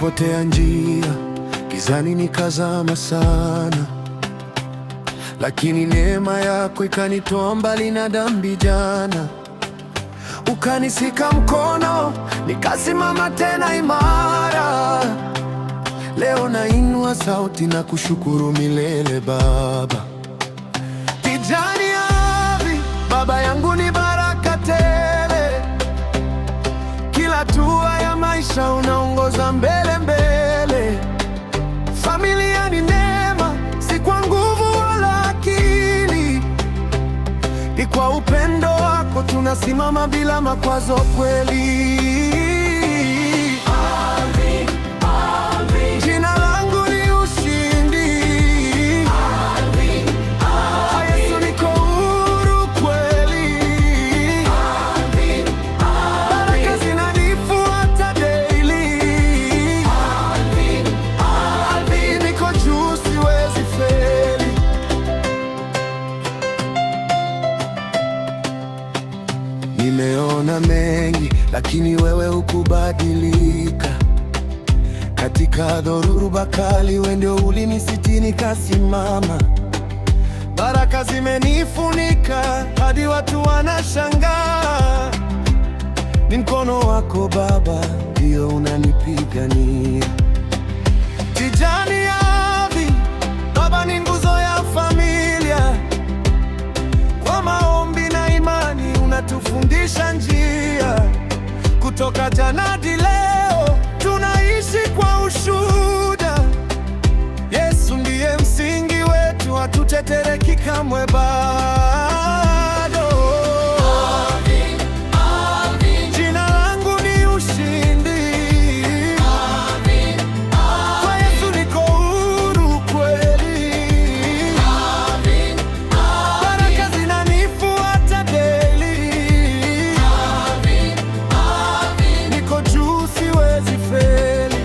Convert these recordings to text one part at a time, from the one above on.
nilipotea njia, gizani nikazama sana, lakini neema yako ikanitoa mbali na dhambi jana. Ukanisika mkono, nikasimama tena imara. Leo nainua sauti na kushukuru milele Baba. Kijani ardhi, Baba yangu ni baraka tele. Kila hatua ya maisha unaongoza mbele mbele. Familia ni neema, si kwa nguvu wala akili. Ni kwa upendo wako tunasimama bila makwazo kweli. Jina langu ni ushindi. Yesu niko huru kweli. Baraka zinanifuata daily. Niko juu, siwezi feli. Nimeona mengi, lakini wewe hukubadilika. Katika dhoruba kali, wewe ndio ulinisitiri nikasimama. Baraka zimenifunika hadi watu wanashangaa. Ni mkono wako Baba ndio unanipigania. Kijani ardhi, Baba ni nguzo ya familia. Kwa maombi na imani unatufundisha njia. Kutoka jana hadi leo tunaishi kwa ushuhuda. Yesu ndiye msingi wetu, hatutetereki kamwe bado. Jina langu ni ushindi. Kwa Yesu niko huru kweli. Baraka zinanifuata daily. Niko juu, siwezi feli.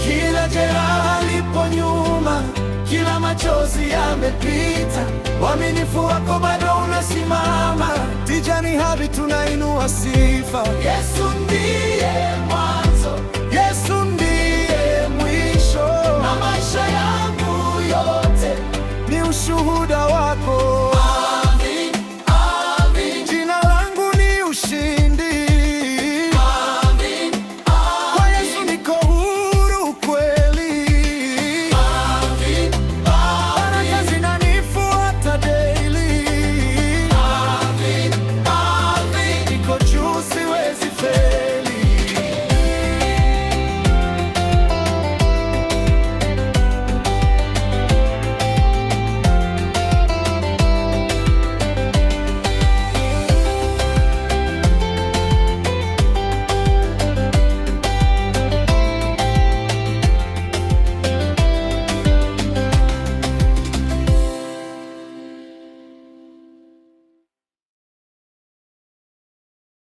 Kila jeraha lipo nyuma, kila machozi yamepita. Uaminifu wako bado unasimama. Kijani ardhi tunainua sifa. Yesu ndiye Bwana.